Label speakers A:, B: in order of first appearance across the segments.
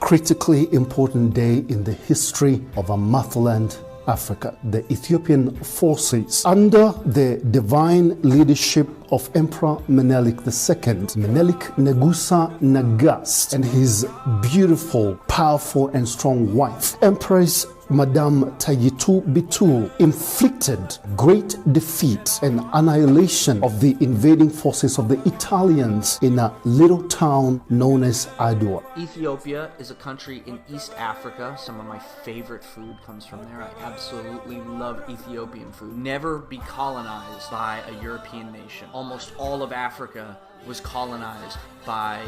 A: critically important day in the history of our motherland, Africa. The Ethiopian forces, under the divine leadership of Emperor Menelik II, Menelik Negusa Nagast, and his beautiful, powerful, and strong wife, Empress Madame Tayitu Bitu, inflicted great defeat and annihilation of the invading forces of the Italians in a little town known as Adwa.
B: Ethiopia is a country in East Africa. Some of my favorite food comes from there. I absolutely love Ethiopian food. Never be colonized by a European nation. Almost all of Africa was colonized by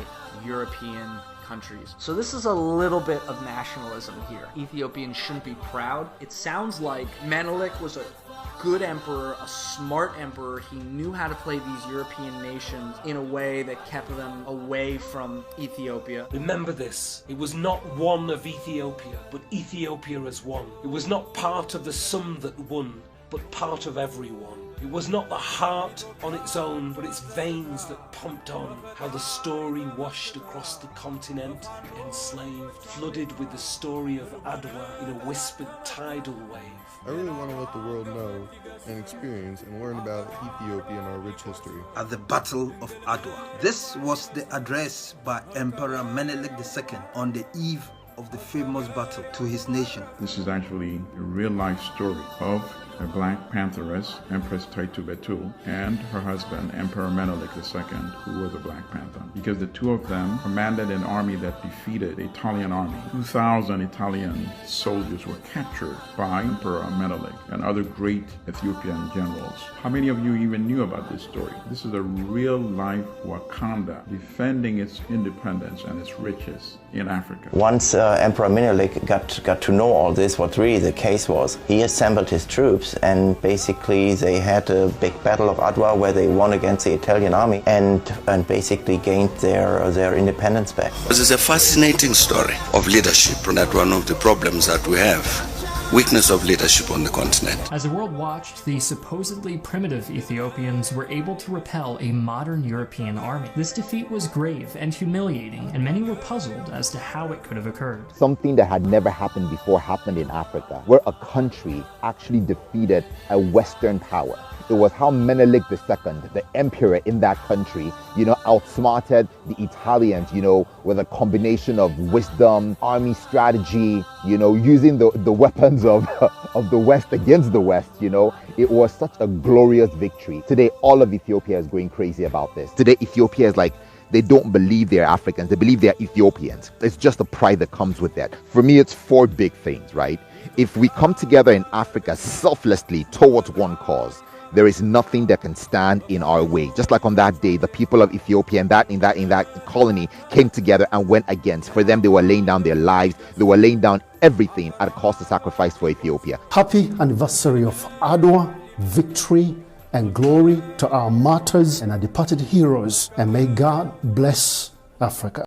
B: European countries. So this is a little bit of nationalism here. Ethiopians shouldn't be proud. It sounds like Menelik was a good emperor, a smart emperor. He knew how to play these European nations in a way that kept them away from Ethiopia.
C: Remember this, it was not one of Ethiopia, but Ethiopia as one. It was not part of the some that won, but part of everyone. It was not the heart on its own, but its veins that pumped on. How the story washed across the continent, enslaved, flooded with the story of Adwa in a whispered tidal wave.
D: I really want to let the world know and experience and learn about Ethiopia and our rich history.
E: At the Battle of Adwa. This was the address by Emperor Menelik II on the eve of the famous battle to his nation.
F: This is actually a real-life story of a Black Pantheress, Empress Tayitu Bitu, and her husband, Emperor Menelik II, who was a Black Panther. Because the two of them commanded an army that defeated the Italian army. 2,000 Italian soldiers were captured by Emperor Menelik and other great Ethiopian generals. How many of you even knew about this story? This is a real-life Wakanda defending its independence and its riches in Africa.
G: Once Emperor Menelik got to know all this, what really the case was, he assembled his troops and basically they had a big battle of Adwa where they won against the Italian army and basically gained their independence back.
E: This is a fascinating story of leadership, and that's one of the problems that we have. Weakness of leadership on the continent.
H: As the world watched, the supposedly primitive Ethiopians were able to repel a modern European army. This defeat was grave and humiliating, and many were puzzled as to how it could have occurred.
I: Something that had never happened before happened in Africa, where a country actually defeated a Western power. It was how Menelik II, the emperor in that country, outsmarted the Italians, with a combination of wisdom, army strategy, using the weapons of the West against the West, It was such a glorious victory. Today, all of Ethiopia is going crazy about this. Today, Ethiopia is like, they don't believe they're Africans. They believe they're Ethiopians. It's just the pride that comes with that. For me, it's four big things, right? If we come together in Africa selflessly towards one cause, there is nothing that can stand in our way. Just like on that day, the people of Ethiopia in that colony came together and went against. For them, they were laying down their lives. They were laying down everything at a cost of sacrifice for Ethiopia.
A: Happy anniversary of Adwa, victory and glory to our martyrs and our departed heroes. And may God bless Africa.